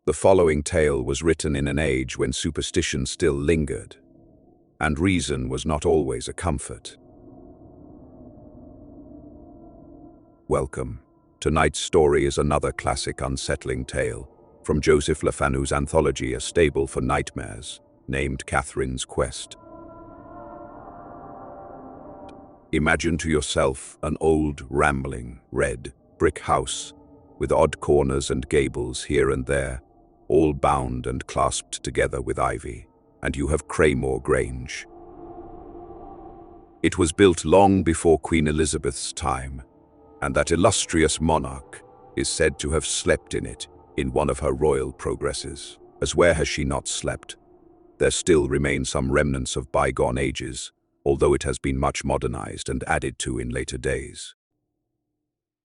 The following tale was written in an age when superstition still lingered, and reason was not always a comfort. Welcome. Tonight's story is another classic unsettling tale from Joseph Le Fanu's anthology A Stable for Nightmares, named Catherine's Quest. Imagine to yourself an old, rambling, red, brick house with odd corners and gables here and there, all bound and clasped together with ivy, and you have Craymoor Grange. It was built long before Queen Elizabeth's time, and that illustrious monarch is said to have slept in it in one of her royal progresses. As where has she not slept? There still remain some remnants of bygone ages, although it has been much modernized and added to in later days.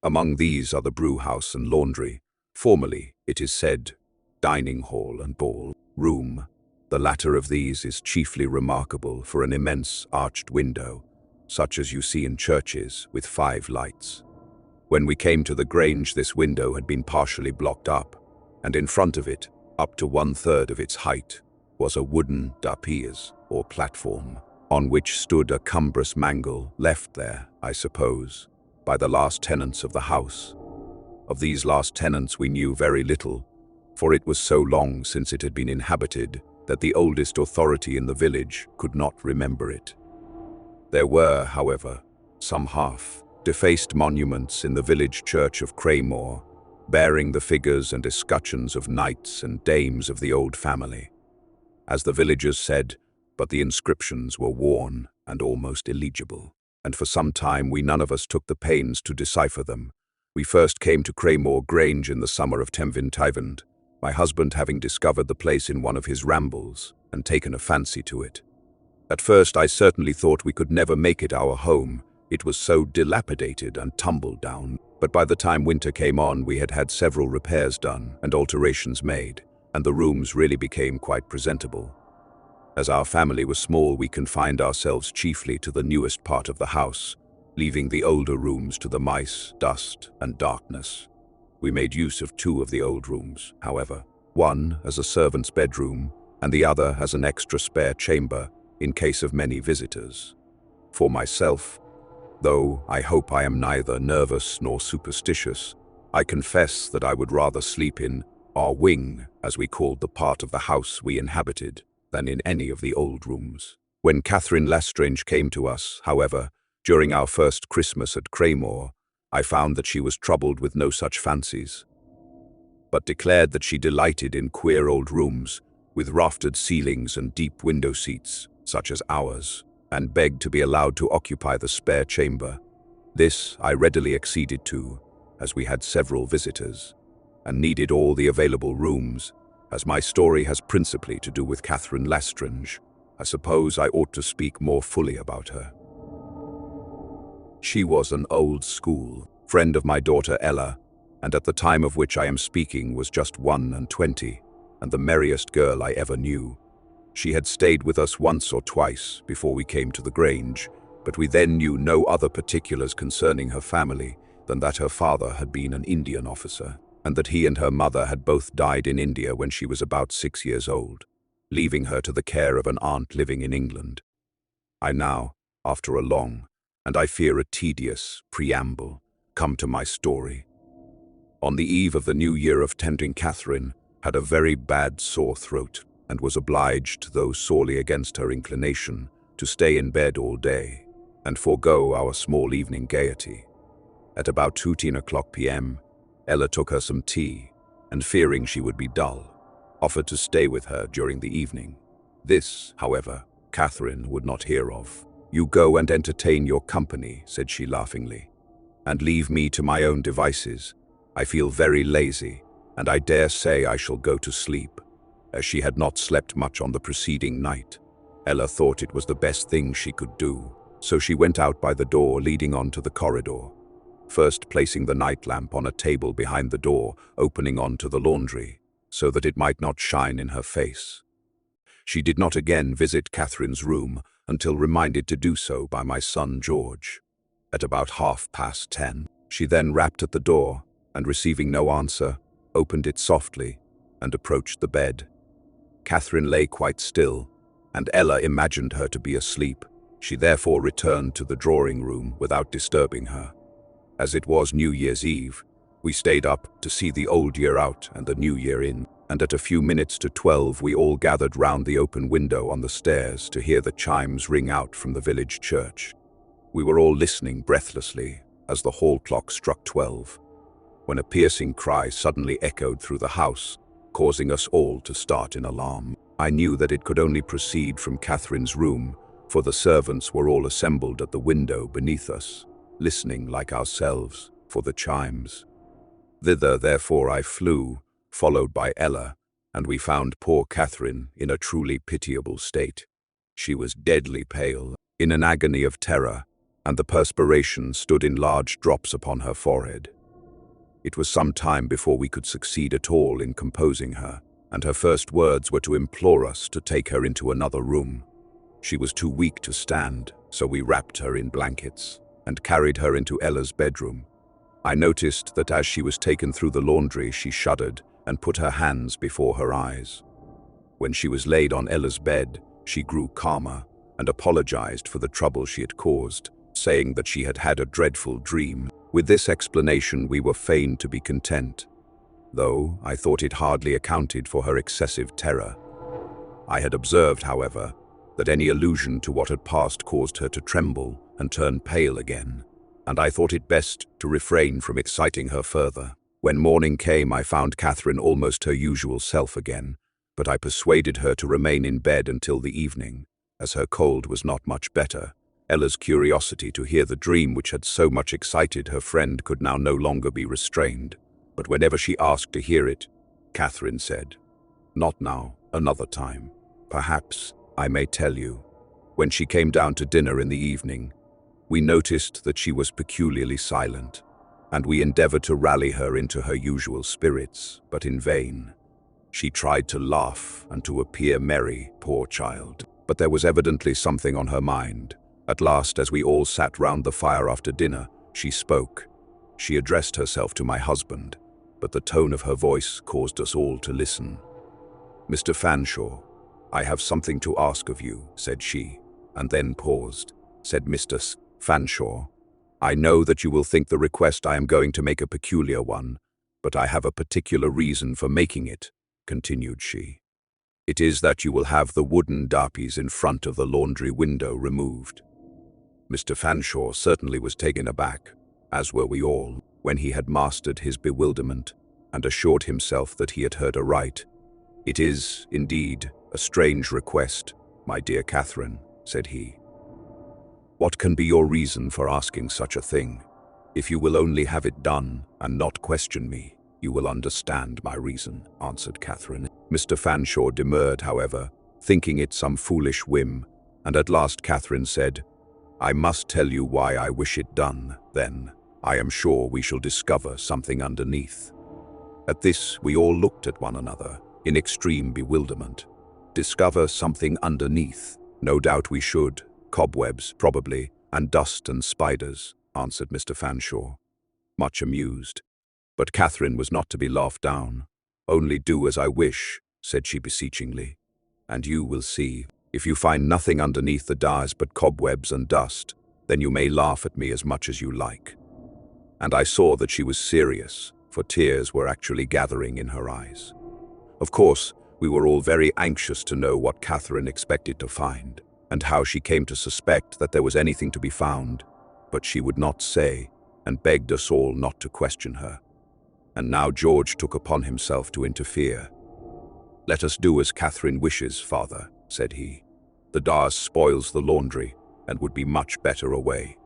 Among these are the brewhouse and laundry, formerly, it is said, dining hall and ball room. The latter of these is chiefly remarkable for an immense arched window, such as you see in churches with 5 lights. When we came to the Grange, this window had been partially blocked up, and in front of it, up to 1/3 of its height, was a wooden dais, or platform, on which stood a cumbrous mangle left there, I suppose, by the last tenants of the house. Of these last tenants we knew very little, for it was so long since it had been inhabited that the oldest authority in the village could not remember it. There were, however, some half-defaced monuments in the village church of Craymoor, bearing the figures and escutcheons of knights and dames of the old family. As the villagers said, but the inscriptions were worn and almost illegible, and for some time we none of us took the pains to decipher them. We first came to Craymoor Grange in the summer of 10, my husband having discovered the place in one of his rambles and taken a fancy to it. At first I certainly thought we could never make it our home. It was so dilapidated and tumbled down, but by the time winter came on we had had several repairs done and alterations made, and the rooms really became quite presentable. As our family was small, we confined ourselves chiefly to the newest part of the house, leaving the older rooms to the mice, dust, and darkness. We made use of 2 of the old rooms, however, one as a servant's bedroom and the other as an extra spare chamber in case of many visitors. For myself, though I hope I am neither nervous nor superstitious, I confess that I would rather sleep in our wing, as we called the part of the house we inhabited, than in any of the old rooms. When Catherine Lestrange came to us, however, during our first Christmas at Craymoor, I found that she was troubled with no such fancies, but declared that she delighted in queer old rooms with raftered ceilings and deep window seats, such as ours, and begged to be allowed to occupy the spare chamber. This I readily acceded to, as we had several visitors, and needed all the available rooms. As my story has principally to do with Catherine Lestrange, I suppose I ought to speak more fully about her. She was an old-school friend of my daughter Ella, and at the time of which I am speaking was just 21, and the merriest girl I ever knew. She had stayed with us once or twice before we came to the Grange, but we then knew no other particulars concerning her family than that her father had been an Indian officer, and that he and her mother had both died in India when she was about 6 years old, leaving her to the care of an aunt living in England. I now, after a long, and I fear a tedious, preamble, come to my story. On the eve of the new year of tending, Catherine had a very bad sore throat, and was obliged, though sorely against her inclination, to stay in bed all day, and forego our small evening gaiety. At about 2:10 p.m., Ella took her some tea, and fearing she would be dull, offered to stay with her during the evening. This, however, Catherine would not hear of. "You go and entertain your company," said she laughingly, "and leave me to my own devices. I feel very lazy, and I dare say I shall go to sleep." As she had not slept much on the preceding night, Ella thought it was the best thing she could do, so she went out by the door leading on to the corridor, first placing the night lamp on a table behind the door opening onto the laundry, so that it might not shine in her face. She did not again visit Catherine's room until reminded to do so by my son George. At about 10:30, she then rapped at the door, and receiving no answer, opened it softly, and approached the bed. Catherine lay quite still, and Ella imagined her to be asleep. She therefore returned to the drawing room without disturbing her. As it was New Year's Eve, we stayed up to see the old year out and the new year in, and at a few minutes to 12 we all gathered round the open window on the stairs to hear the chimes ring out from the village church. We were all listening breathlessly as the hall clock struck 12, when a piercing cry suddenly echoed through the house, causing us all to start in alarm. I knew that it could only proceed from Catherine's room, for the servants were all assembled at the window beneath us, listening like ourselves for the chimes. Thither, therefore, I flew, followed by Ella, and we found poor Catherine in a truly pitiable state. She was deadly pale, in an agony of terror, and the perspiration stood in large drops upon her forehead. It was some time before we could succeed at all in composing her, and her first words were to implore us to take her into another room. She was too weak to stand, so we wrapped her in blankets and carried her into Ella's bedroom. I noticed that as she was taken through the laundry, she shuddered and put her hands before her eyes. When she was laid on Ella's bed, she grew calmer and apologized for the trouble she had caused, saying that she had had a dreadful dream. With this explanation, we were fain to be content, though I thought it hardly accounted for her excessive terror. I had observed, however, that any allusion to what had passed caused her to tremble and turn pale again, and I thought it best to refrain from exciting her further. When morning came, I found Catherine almost her usual self again, but I persuaded her to remain in bed until the evening, as her cold was not much better. Ella's curiosity to hear the dream which had so much excited her friend could now no longer be restrained, but whenever she asked to hear it, Catherine said, "Not now, another time. Perhaps I may tell you." When she came down to dinner in the evening, we noticed that she was peculiarly silent, and we endeavored to rally her into her usual spirits, but in vain. She tried to laugh and to appear merry, poor child, but there was evidently something on her mind. At last, as we all sat round the fire after dinner, she spoke. She addressed herself to my husband, but the tone of her voice caused us all to listen. "Mr. Fanshawe, I have something to ask of you," said she, and then paused. Said Mr. Fanshawe, "I know that you will think the request I am going to make a peculiar one, but I have a particular reason for making it," continued she. "It is that you will have the wooden darpies in front of the laundry window removed." Mr. Fanshawe certainly was taken aback, as were we all, when he had mastered his bewilderment and assured himself that he had heard aright. "It is, indeed, a strange request, my dear Catherine," said he. "What can be your reason for asking such a thing? If you will only have it done and not question me, you will understand my reason," answered Catherine. Mr. Fanshawe demurred, however, thinking it some foolish whim, and at last Catherine said, "I must tell you why I wish it done, then. I am sure we shall discover something underneath." At this, we all looked at one another, in extreme bewilderment. Discover something underneath? No doubt we should. Cobwebs, probably, and dust and spiders, answered Mr. Fanshawe, much amused. But Catherine was not to be laughed down. "Only do as I wish," said she beseechingly, "and you will see. If you find nothing underneath the dars but cobwebs and dust, then you may laugh at me as much as you like." And I saw that she was serious, for tears were actually gathering in her eyes. Of course, we were all very anxious to know what Catherine expected to find, and how she came to suspect that there was anything to be found, but she would not say, and begged us all not to question her. And now George took upon himself to interfere. "Let us do as Catherine wishes, father," said he. "The dars spoils the laundry, and would be much better away."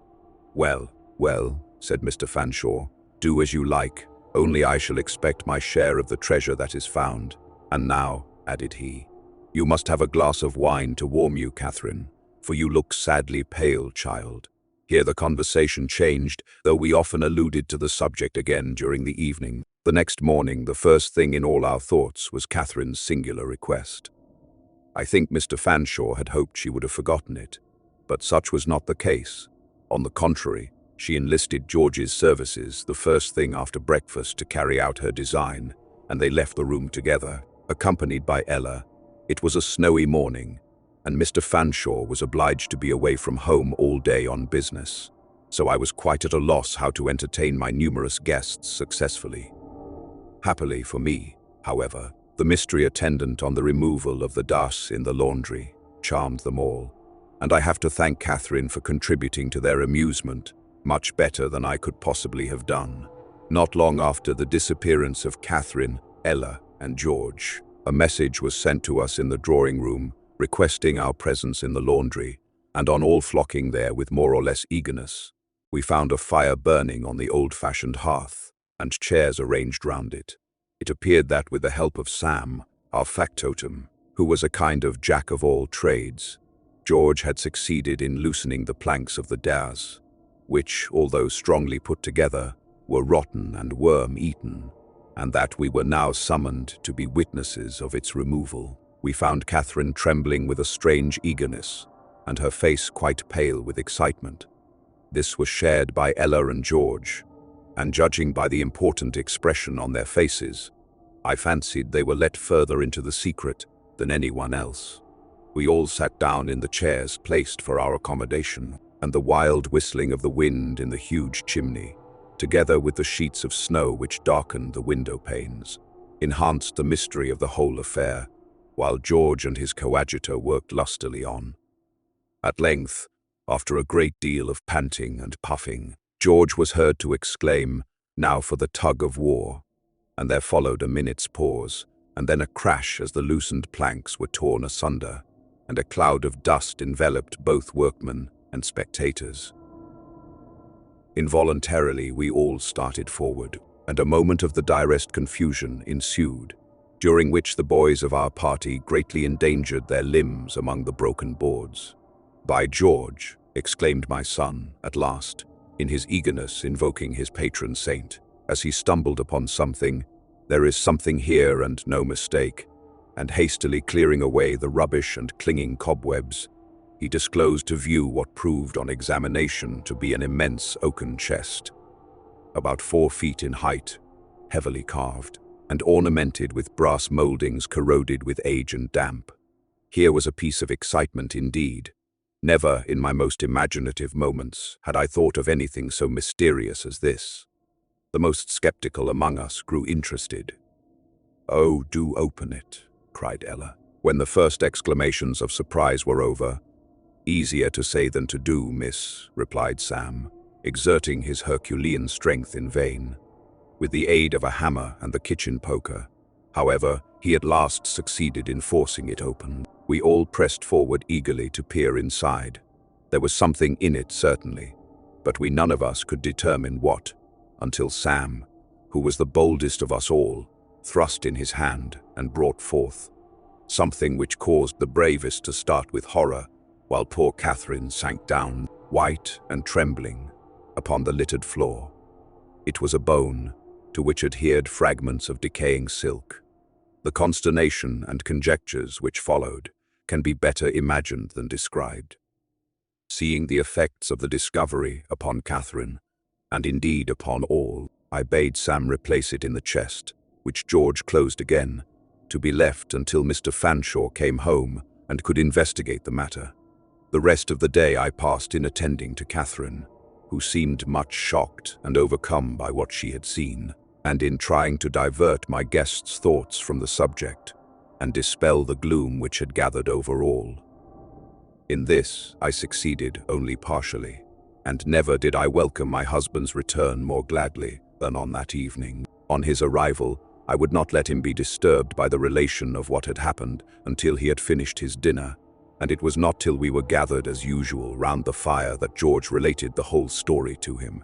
"Well, well," said Mr. Fanshawe, "do as you like, only I shall expect my share of the treasure that is found. And now," added he, "you must have a glass of wine to warm you, Catherine, for you look sadly pale, child." Here the conversation changed, though we often alluded to the subject again during the evening. The next morning, the first thing in all our thoughts was Catherine's singular request. I think Mr. Fanshawe had hoped she would have forgotten it, but such was not the case. On the contrary, she enlisted George's services the first thing after breakfast to carry out her design, and they left the room together. accompanied by Ella. It was a snowy morning, and Mr. Fanshawe was obliged to be away from home all day on business, so I was quite at a loss how to entertain my numerous guests successfully. Happily for me, however, the mystery attendant on the removal of the dust in the laundry charmed them all, and I have to thank Catherine for contributing to their amusement much better than I could possibly have done. Not long after the disappearance of Catherine, Ella, and George, a message was sent to us in the drawing room requesting our presence in the laundry, and on all flocking there with more or less eagerness, we found a fire burning on the old-fashioned hearth, and chairs arranged round it. It appeared that with the help of Sam, our factotum, who was a kind of jack-of-all-trades, George had succeeded in loosening the planks of the dais, which, although strongly put together, were rotten and worm-eaten, and that we were now summoned to be witnesses of its removal. We found Catherine trembling with a strange eagerness, and her face quite pale with excitement. This was shared by Ella and George, and judging by the important expression on their faces, I fancied they were let further into the secret than anyone else. We all sat down in the chairs placed for our accommodation, and the wild whistling of the wind in the huge chimney, together with the sheets of snow which darkened the window panes, enhanced the mystery of the whole affair, while George and his coadjutor worked lustily on. At length, after a great deal of panting and puffing, George was heard to exclaim, "Now for the tug of war," and there followed a minute's pause, and then a crash as the loosened planks were torn asunder, and a cloud of dust enveloped both workmen and spectators. Involuntarily, we all started forward, and a moment of the direst confusion ensued, during which the boys of our party greatly endangered their limbs among the broken boards. "By George," exclaimed my son, at last, in his eagerness invoking his patron saint, as he stumbled upon something, "there is something here and no mistake," and hastily clearing away the rubbish and clinging cobwebs, he disclosed to view what proved on examination to be an immense oaken chest, about 4 feet in height, heavily carved, and ornamented with brass mouldings corroded with age and damp. Here was a piece of excitement indeed. Never, in my most imaginative moments, had I thought of anything so mysterious as this. The most skeptical among us grew interested. "Oh, do open it," cried Ella. When the first exclamations of surprise were over, "Easier to say than to do, miss," replied Sam, exerting his Herculean strength in vain. With the aid of a hammer and the kitchen poker, however, he at last succeeded in forcing it open. We all pressed forward eagerly to peer inside. There was something in it, certainly, but we none of us could determine what, until Sam, who was the boldest of us all, thrust in his hand and brought forth something which caused the bravest to start with horror, while poor Catherine sank down, white and trembling, upon the littered floor. It was a bone, to which adhered fragments of decaying silk. The consternation and conjectures which followed can be better imagined than described. Seeing the effects of the discovery upon Catherine, and indeed upon all, I bade Sam replace it in the chest, which George closed again, to be left until Mr. Fanshawe came home and could investigate the matter. The rest of the day I passed in attending to Catherine, who seemed much shocked and overcome by what she had seen, and in trying to divert my guests' thoughts from the subject and dispel the gloom which had gathered over all. In this I succeeded only partially, and never did I welcome my husband's return more gladly than on that evening. On his arrival, I would not let him be disturbed by the relation of what had happened until he had finished his dinner, and it was not till we were gathered as usual round the fire that George related the whole story to him.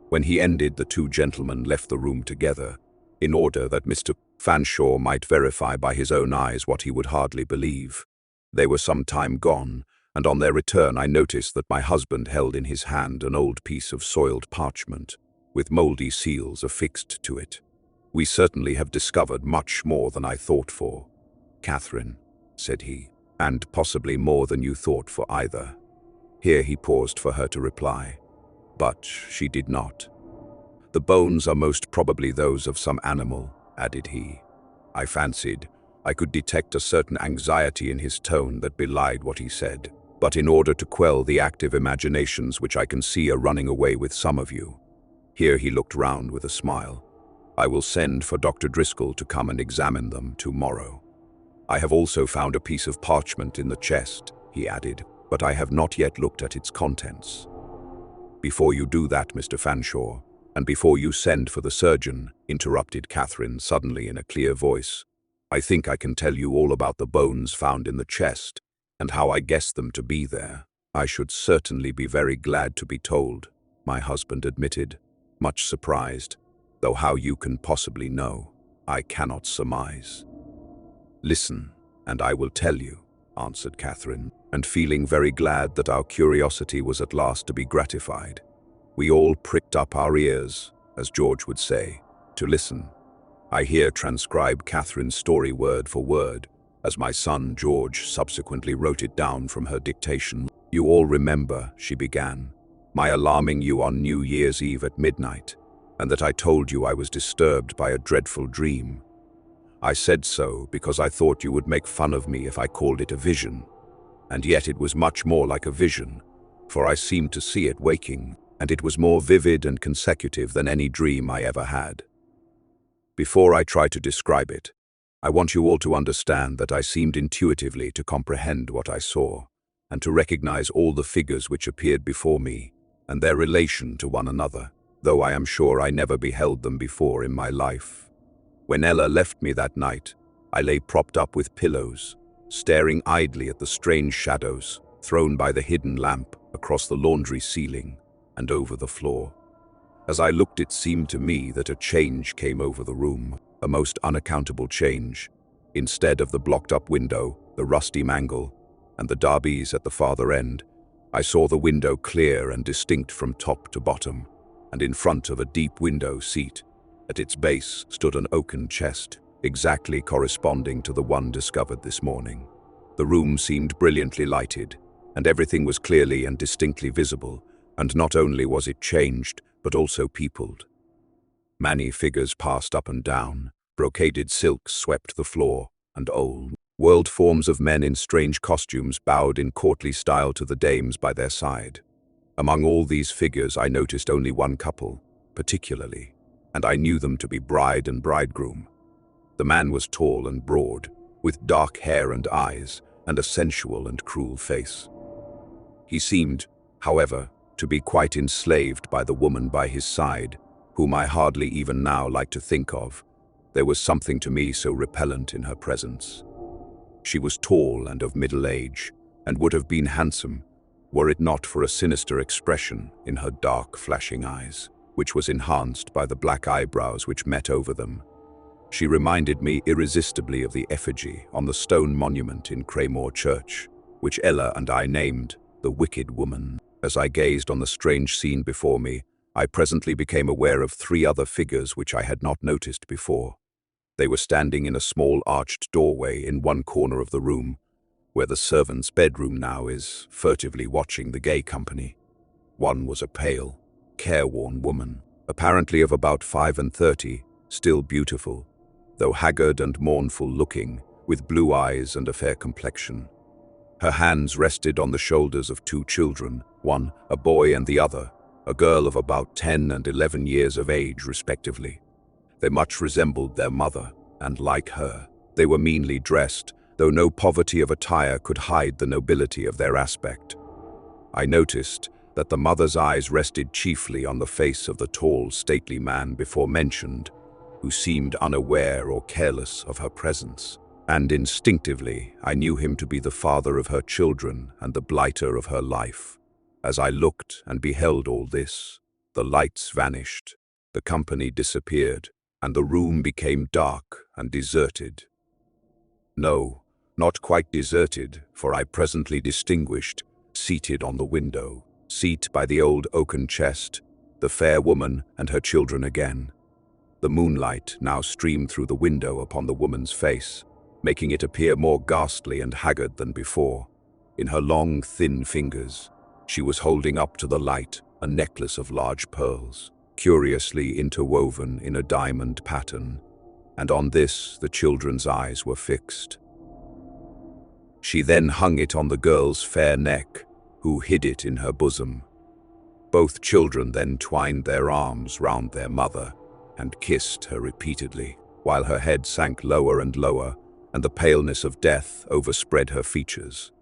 When he ended, the two gentlemen left the room together, in order that Mr. Fanshawe might verify by his own eyes what he would hardly believe. They were some time gone, and on their return I noticed that my husband held in his hand an old piece of soiled parchment, with mouldy seals affixed to it. "We certainly have discovered much more than I thought for, Catherine," said he, "and possibly more than you thought for either." Here he paused for her to reply, but she did not. "The bones are most probably those of some animal," added he. "I fancied, I could detect a certain anxiety in his tone that belied what he said. But in order to quell the active imaginations which I can see are running away with some of you, here he looked round with a smile, I will send for Dr. Driscoll to come and examine them tomorrow. I have also found a piece of parchment in the chest, he added, but I have not yet looked at its contents. Before you do that, Mr. Fanshawe, and before you send for the surgeon, interrupted Catherine suddenly in a clear voice, I think I can tell you all about the bones found in the chest, and how I guessed them to be there. I should certainly be very glad to be told, my husband admitted, much surprised, though how you can possibly know, I cannot surmise. Listen, and I will tell you, answered Catherine, and feeling very glad that our curiosity was at last to be gratified. We all pricked up our ears, as George would say, to listen. I here transcribe Catherine's story word for word, as my son George subsequently wrote it down from her dictation. You all remember, she began, my alarming you on New Year's Eve at midnight, and that I told you I was disturbed by a dreadful dream. I said so because I thought you would make fun of me if I called it a vision, and yet it was much more like a vision, for I seemed to see it waking, and it was more vivid and consecutive than any dream I ever had. Before I try to describe it, I want you all to understand that I seemed intuitively to comprehend what I saw, and to recognize all the figures which appeared before me, and their relation to one another, though I am sure I never beheld them before in my life. When Ella left me that night, I lay propped up with pillows, staring idly at the strange shadows thrown by the hidden lamp across the laundry ceiling and over the floor. As I looked, it seemed to me that a change came over the room, a most unaccountable change. Instead of the blocked-up window, the rusty mangle, and the derbies at the farther end, I saw the window clear and distinct from top to bottom, and in front of a deep window seat, at its base stood an oaken chest, exactly corresponding to the one discovered this morning. The room seemed brilliantly lighted, and everything was clearly and distinctly visible, and not only was it changed, but also peopled. Many figures passed up and down, brocaded silks swept the floor, and old, world forms of men in strange costumes bowed in courtly style to the dames by their side. Among all these figures I noticed only one couple, particularly, and I knew them to be bride and bridegroom. The man was tall and broad, with dark hair and eyes, and a sensual and cruel face. He seemed, however, to be quite enslaved by the woman by his side, whom I hardly even now like to think of. There was something to me so repellent in her presence. She was tall and of middle age, and would have been handsome, were it not for a sinister expression in her dark, flashing eyes, which was enhanced by the black eyebrows which met over them. She reminded me irresistibly of the effigy on the stone monument in Craymoor Church, which Ella and I named the Wicked Woman. As I gazed on the strange scene before me, I presently became aware of three other figures which I had not noticed before. They were standing in a small arched doorway in one corner of the room, where the servant's bedroom now is, furtively watching the gay company. One was a pale, careworn woman, apparently of about 35, still beautiful, though haggard and mournful looking, with blue eyes and a fair complexion. Her hands rested on the shoulders of two children, one a boy and the other a girl of about 10 and 11 years of age, respectively. They much resembled their mother, and like her, they were meanly dressed, though no poverty of attire could hide the nobility of their aspect. I noticed that the mother's eyes rested chiefly on the face of the tall, stately man before mentioned, who seemed unaware or careless of her presence. And instinctively, I knew him to be the father of her children and the blighter of her life. As I looked and beheld all this, the lights vanished, the company disappeared, and the room became dark and deserted. No, not quite deserted, for I presently distinguished, seated on the window seat by the old oaken chest, the fair woman and her children again. The moonlight now streamed through the window upon the woman's face, making it appear more ghastly and haggard than before. In her long, thin fingers, she was holding up to the light a necklace of large pearls, curiously interwoven in a diamond pattern, and on this the children's eyes were fixed. She then hung it on the girl's fair neck, who hid it in her bosom. Both children then twined their arms round their mother and kissed her repeatedly, while her head sank lower and lower, and the paleness of death overspread her features.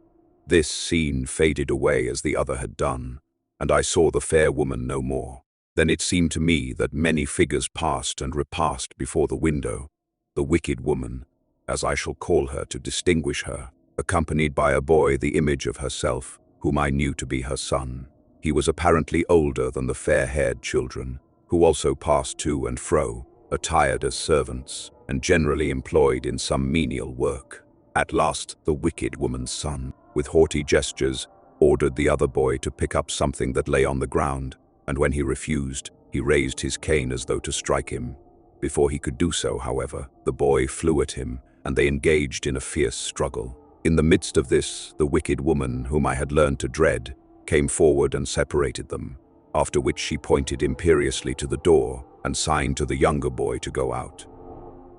This scene faded away as the other had done, and I saw the fair woman no more. Then it seemed to me that many figures passed and repassed before the window. The wicked woman, as I shall call her to distinguish her, accompanied by a boy the image of herself, whom I knew to be her son. He was apparently older than the fair-haired children, who also passed to and fro, attired as servants, and generally employed in some menial work. At last, the wicked woman's son, with haughty gestures, ordered the other boy to pick up something that lay on the ground, and when he refused, he raised his cane as though to strike him. Before he could do so, however, the boy flew at him, and they engaged in a fierce struggle. In the midst of this, the wicked woman, whom I had learned to dread, came forward and separated them, after which she pointed imperiously to the door and signed to the younger boy to go out.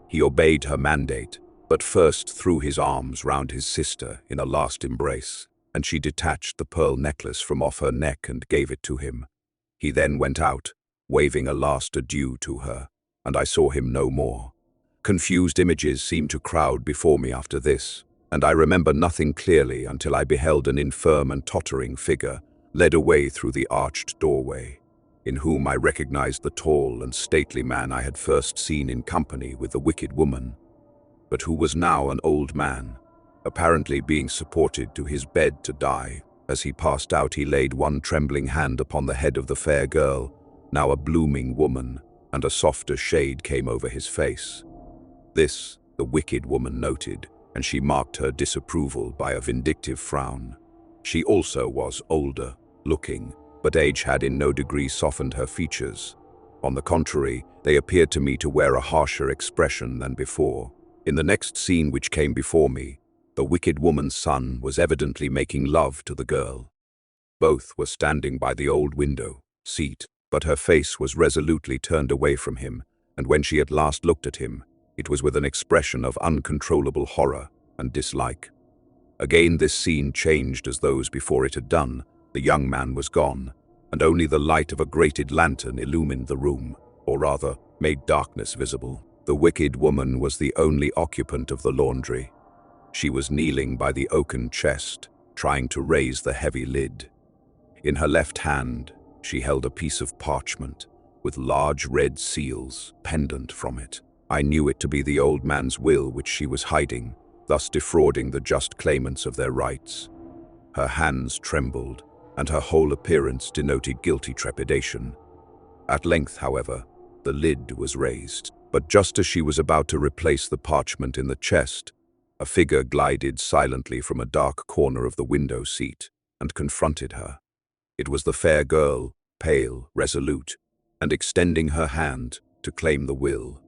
He obeyed her mandate, but first threw his arms round his sister in a last embrace, and she detached the pearl necklace from off her neck and gave it to him. He then went out, waving a last adieu to her, and I saw him no more. Confused images seemed to crowd before me after this, and I remember nothing clearly until I beheld an infirm and tottering figure led away through the arched doorway, in whom I recognized the tall and stately man I had first seen in company with the wicked woman, but who was now an old man, apparently being supported to his bed to die. As he passed out, he laid one trembling hand upon the head of the fair girl, now a blooming woman, and a softer shade came over his face. This the wicked woman noted, and she marked her disapproval by a vindictive frown. She also was older looking, but age had in no degree softened her features. On the contrary, they appeared to me to wear a harsher expression than before. In the next scene which came before me, the wicked woman's son was evidently making love to the girl. Both were standing by the old window seat, but her face was resolutely turned away from him, and when she at last looked at him, it was with an expression of uncontrollable horror and dislike. Again this scene changed as those before it had done. The young man was gone, and only the light of a grated lantern illumined the room, or rather, made darkness visible. The wicked woman was the only occupant of the laundry. She was kneeling by the oaken chest, trying to raise the heavy lid. In her left hand, she held a piece of parchment, with large red seals pendant from it. I knew it to be the old man's will which she was hiding, thus defrauding the just claimants of their rights. Her hands trembled, and her whole appearance denoted guilty trepidation. At length, however, the lid was raised, but just as she was about to replace the parchment in the chest, a figure glided silently from a dark corner of the window seat and confronted her. It was the fair girl, pale, resolute, and extending her hand to claim the will.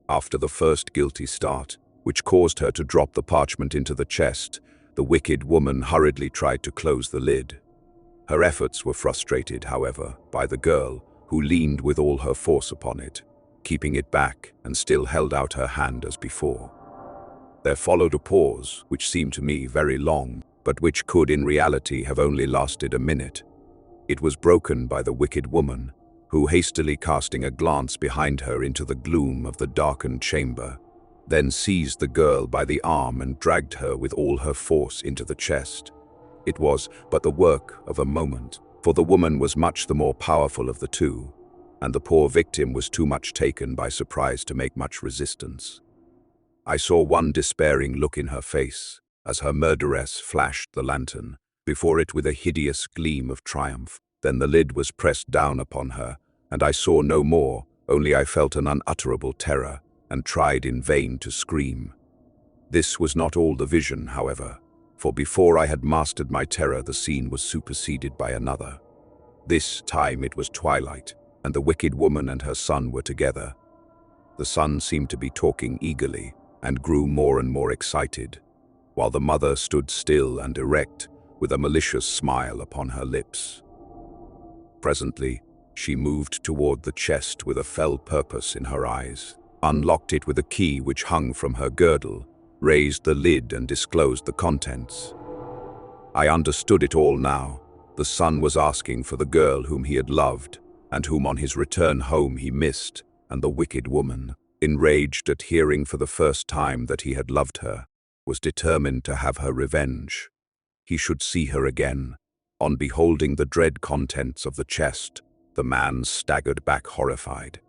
After the first guilty start, which caused her to drop the parchment into the chest, the wicked woman hurriedly tried to close the lid. Her efforts were frustrated, however, by the girl, who leaned with all her force upon it, keeping it back and still held out her hand as before. There followed a pause, which seemed to me very long, but which could in reality have only lasted a minute. It was broken by the wicked woman, who, hastily casting a glance behind her into the gloom of the darkened chamber, then seized the girl by the arm and dragged her with all her force into the chest. It was but the work of a moment, for the woman was much the more powerful of the two, and the poor victim was too much taken by surprise to make much resistance. I saw one despairing look in her face, as her murderess flashed the lantern before it with a hideous gleam of triumph. Then the lid was pressed down upon her, and I saw no more, only I felt an unutterable terror, and tried in vain to scream. This was not all the vision, however, for before I had mastered my terror, the scene was superseded by another. This time it was twilight, and the wicked woman and her son were together. The son seemed to be talking eagerly, and grew more and more excited, while the mother stood still and erect, with a malicious smile upon her lips. Presently, she moved toward the chest with a fell purpose in her eyes. unlocked it with a key which hung from her girdle, raised the lid and disclosed the contents. I understood it all now. The son was asking for the girl whom he had loved, and whom on his return home he missed, and the wicked woman, enraged at hearing for the first time that he had loved her, was determined to have her revenge. He should see her again. On beholding the dread contents of the chest, the man staggered back horrified.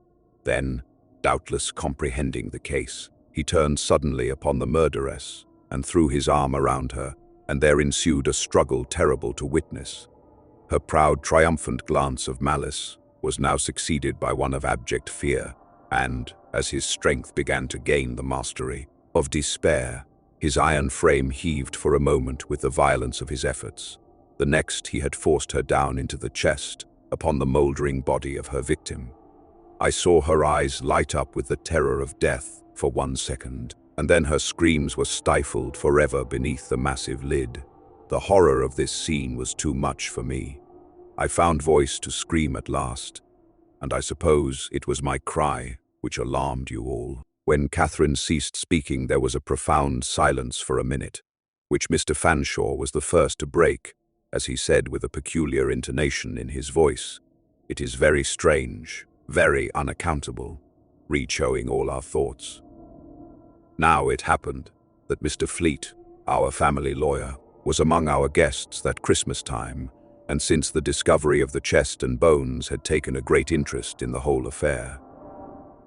Then, doubtless comprehending the case, he turned suddenly upon the murderess and threw his arm around her, and there ensued a struggle terrible to witness. Her proud, triumphant glance of malice was now succeeded by one of abject fear, and, as his strength began to gain the mastery of despair, his iron frame heaved for a moment with the violence of his efforts. The next he had forced her down into the chest, upon the mouldering body of her victim. I saw her eyes light up with the terror of death for 1 second, and then her screams were stifled forever beneath the massive lid. The horror of this scene was too much for me. I found voice to scream at last, and I suppose it was my cry which alarmed you all. When Catherine ceased speaking, there was a profound silence for a minute, which Mr. Fanshawe was the first to break, as he said with a peculiar intonation in his voice, "It is very strange, very unaccountable, re-showing all our thoughts." Now it happened that Mr. Fleet, our family lawyer, was among our guests that Christmas time, and since the discovery of the chest and bones had taken a great interest in the whole affair.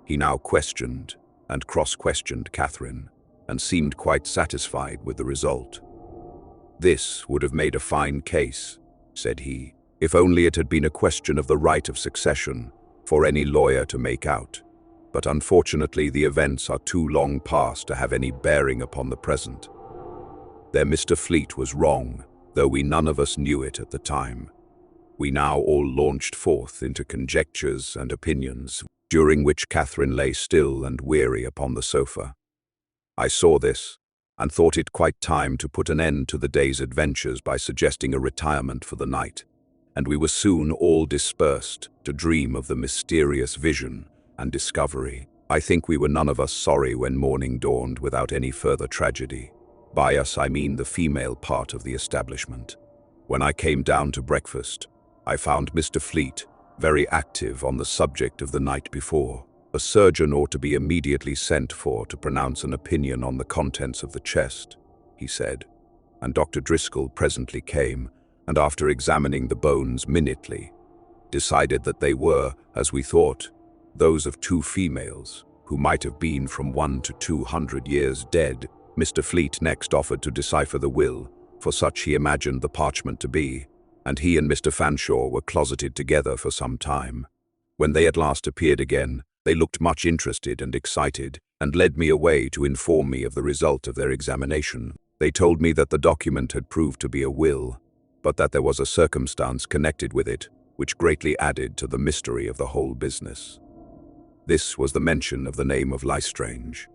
He now questioned and cross-questioned Catherine, and seemed quite satisfied with the result. "This would have made a fine case," said he, "if only it had been a question of the right of succession for any lawyer to make out. But unfortunately the events are too long past to have any bearing upon the present. There Mr. Fleet was wrong, though we none of us knew it at the time. We now all launched forth into conjectures and opinions, during which Catherine lay still and weary upon the sofa. I saw this, and thought it quite time to put an end to the day's adventures by suggesting a retirement for the night, and we were soon all dispersed to dream of the mysterious vision and discovery. I think we were none of us sorry when morning dawned without any further tragedy. By us I mean the female part of the establishment. When I came down to breakfast, I found Mr. Fleet very active on the subject of the night before. A surgeon ought to be immediately sent for to pronounce an opinion on the contents of the chest, he said, and Dr. Driscoll presently came, and after examining the bones minutely, decided that they were, as we thought, those of 2 females, who might have been from 1 to 200 years dead. Mr. Fleet next offered to decipher the will, for such he imagined the parchment to be, and he and Mr. Fanshawe were closeted together for some time. When they at last appeared again, they looked much interested and excited, and led me away to inform me of the result of their examination. They told me that the document had proved to be a will, but that there was a circumstance connected with it which greatly added to the mystery of the whole business. This was the mention of the name of Lestrange.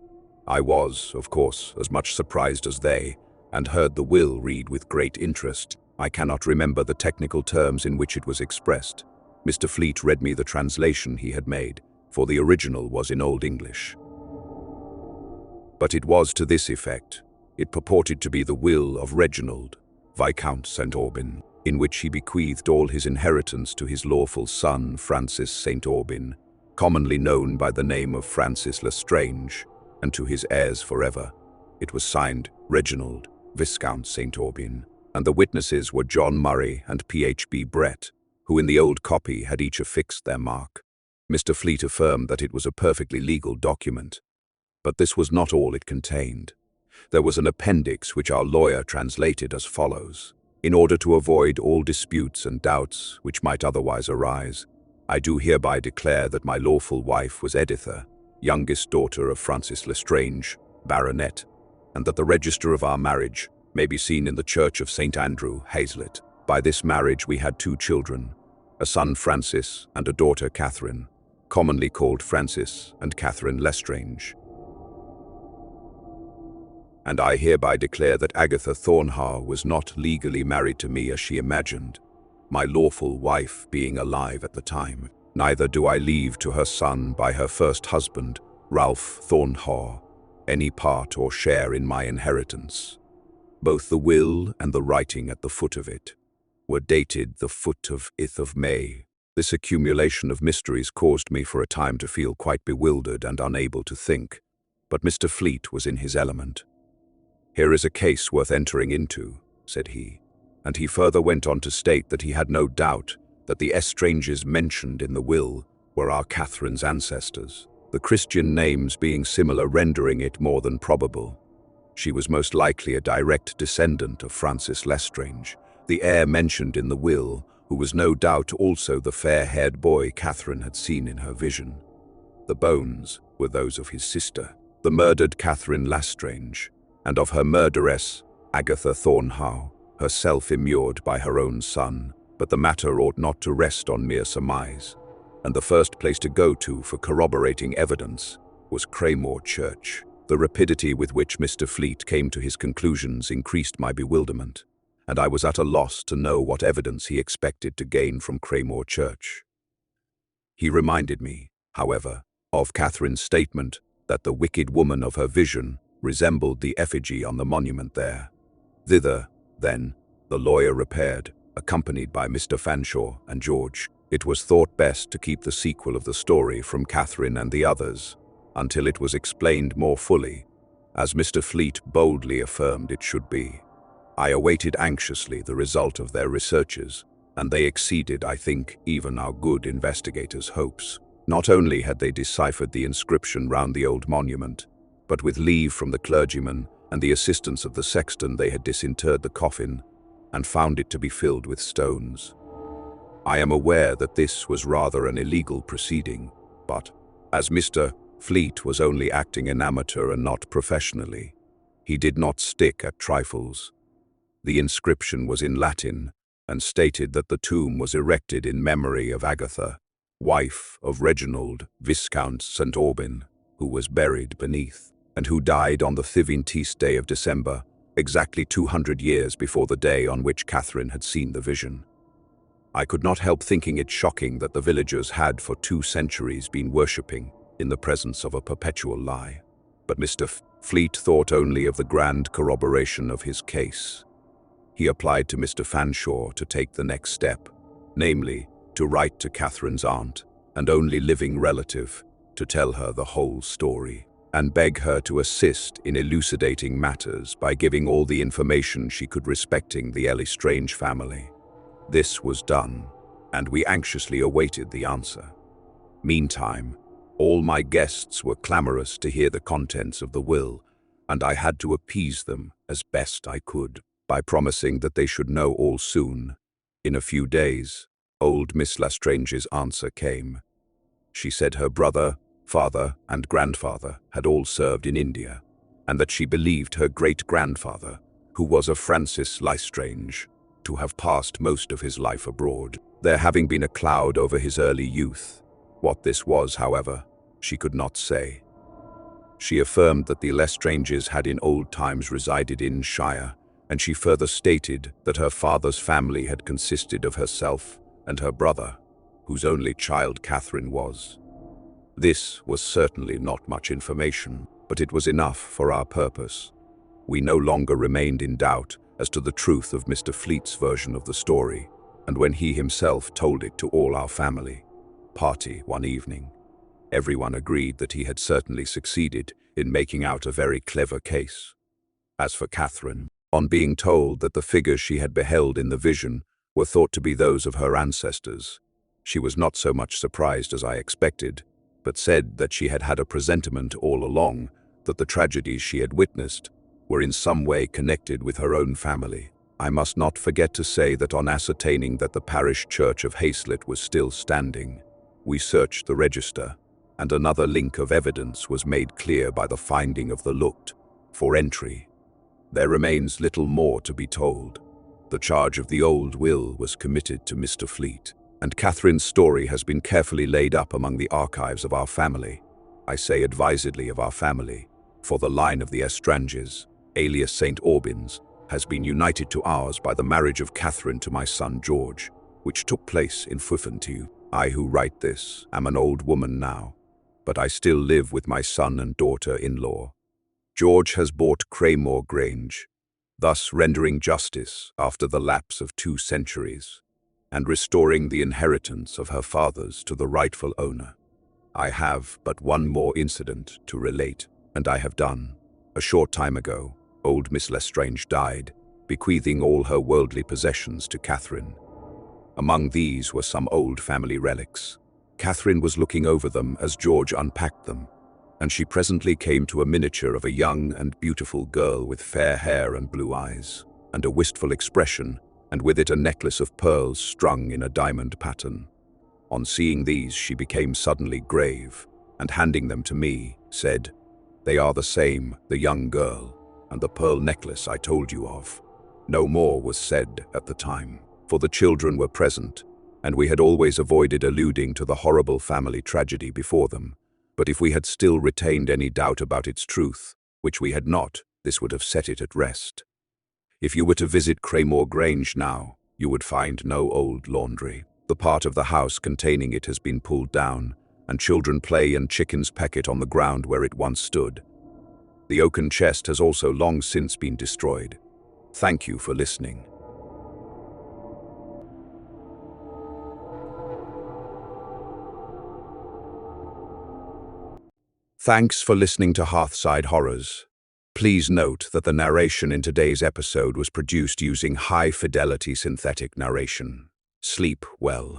I was, of course, as much surprised as they, and heard the will read with great interest. I cannot remember the technical terms in which it was expressed. Mr. Fleet read me the translation he had made, for the original was in Old English. But it was to this effect. It purported to be the will of Reginald, Viscount St. Aubyn, in which he bequeathed all his inheritance to his lawful son, Francis St. Aubyn, commonly known by the name of Francis Lestrange, and to his heirs forever. It was signed Reginald, Viscount St. Aubyn, and the witnesses were John Murray and P.H.B. Brett, who in the old copy had each affixed their mark. Mr. Fleet affirmed that it was a perfectly legal document, but this was not all it contained. There was an appendix which our lawyer translated as follows: "In order to avoid all disputes and doubts which might otherwise arise, I do hereby declare that my lawful wife was Editha, youngest daughter of Francis Lestrange, Baronet, and that the register of our marriage may be seen in the church of St. Andrew, Hazlitt. By this marriage we had 2 children, a son Francis and a daughter Catherine, commonly called Francis and Catherine Lestrange. And I hereby declare that Agatha Thornhar was not legally married to me as she imagined, my lawful wife being alive at the time. Neither do I leave to her son by her first husband Ralph Thornhaw, any part or share in my inheritance. Both the will and the writing at the foot of it were dated the foot of ith of May. This accumulation of mysteries caused me for a time to feel quite bewildered and unable to think, but Mr. Fleet was in his element. "Here is a case worth entering into," said he, and he further went on to state that he had no doubt that the estranges mentioned in the will were our Catherine's ancestors, the Christian names being similar, rendering it more than probable. She was most likely a direct descendant of Francis Lestrange, the heir mentioned in the will, who was no doubt also the fair-haired boy Catherine had seen in her vision. The bones were those of his sister, the murdered Catherine Lestrange, and of her murderess, Agatha Thornhaw, herself immured by her own son, but the matter ought not to rest on mere surmise, and the first place to go to for corroborating evidence was Craymoor Church. The rapidity with which Mr. Fleet came to his conclusions increased my bewilderment, and I was at a loss to know what evidence he expected to gain from Craymoor Church. He reminded me, however, of Catherine's statement that the wicked woman of her vision resembled the effigy on the monument there. Thither, then, the lawyer repaired, accompanied by Mr. Fanshawe and George. It was thought best to keep the sequel of the story from Catherine and the others, until it was explained more fully, as Mr. Fleet boldly affirmed it should be. I awaited anxiously the result of their researches, and they exceeded, I think, even our good investigators' hopes. Not only had they deciphered the inscription round the old monument, but with leave from the clergyman and the assistance of the sexton they had disinterred the coffin and found it to be filled with stones. I am aware that this was rather an illegal proceeding, but, as Mr. Fleet was only acting in amateur and not professionally, he did not stick at trifles. The inscription was in Latin and stated that the tomb was erected in memory of Agatha, wife of Reginald, Viscount St. Aubyn, who was buried beneath, and who died on the 15th day of December, exactly 200 years before the day on which Catherine had seen the vision. I could not help thinking it shocking that the villagers had for 2 centuries been worshipping in the presence of a perpetual lie. But Mr. Fleet thought only of the grand corroboration of his case. He applied to Mr. Fanshawe to take the next step, namely, to write to Catherine's aunt, and only living relative, to tell her the whole story, and beg her to assist in elucidating matters by giving all the information she could respecting the Lestrange family. This was done, and we anxiously awaited the answer. Meantime, all my guests were clamorous to hear the contents of the will, and I had to appease them as best I could by promising that they should know all soon. In a few days, old Miss Lestrange's answer came. She said her brother, father, and grandfather had all served in India, and that she believed her great-grandfather, who was a Francis Lestrange, to have passed most of his life abroad, there having been a cloud over his early youth. What this was, however, she could not say. She affirmed that the Lestranges had in old times resided in Shire, and she further stated that her father's family had consisted of herself and her brother, whose only child Catherine was. This was certainly not much information, but it was enough for our purpose. We no longer remained in doubt as to the truth of Mr. Fleet's version of the story, and when he himself told it to all our family party one evening, everyone agreed that he had certainly succeeded in making out a very clever case. As for Catherine, on being told that the figures she had beheld in the vision were thought to be those of her ancestors, she was not so much surprised as I expected, but said that she had had a presentiment all along that the tragedies she had witnessed were in some way connected with her own family. I must not forget to say that on ascertaining that the parish church of Hayslet was still standing, we searched the register, and another link of evidence was made clear by the finding of the looked-for entry. There remains little more to be told. The charge of the old will was committed to Mr. Fleet, and Catherine's story has been carefully laid up among the archives of our family. I say advisedly of our family, for the line of the Lestranges, alias St. Aubyn's, has been united to ours by the marriage of Catherine to my son George, which took place in 15. I who write this am an old woman now, but I still live with my son and daughter-in-law. George has bought Craymoor Grange, thus rendering justice after the lapse of 2 centuries, and restoring the inheritance of her fathers to the rightful owner. I have but one more incident to relate, and I have done. A short time ago, old Miss Lestrange died, bequeathing all her worldly possessions to Catherine. Among these were some old family relics. Catherine was looking over them as George unpacked them, and she presently came to a miniature of a young and beautiful girl with fair hair and blue eyes, and a wistful expression, and with it a necklace of pearls strung in a diamond pattern. On seeing these, she became suddenly grave, and handing them to me, said, "They are the same, the young girl, and the pearl necklace I told you of." No more was said at the time, for the children were present, and we had always avoided alluding to the horrible family tragedy before them. But if we had still retained any doubt about its truth, which we had not, this would have set it at rest. If you were to visit Craymoor Grange now, you would find no old laundry. The part of the house containing it has been pulled down, and children play and chickens peck it on the ground where it once stood. The oaken chest has also long since been destroyed. Thank you for listening. Thanks for listening to Hearthside Horrors. Please note that the narration in today's episode was produced using high-fidelity synthetic narration. Sleep well.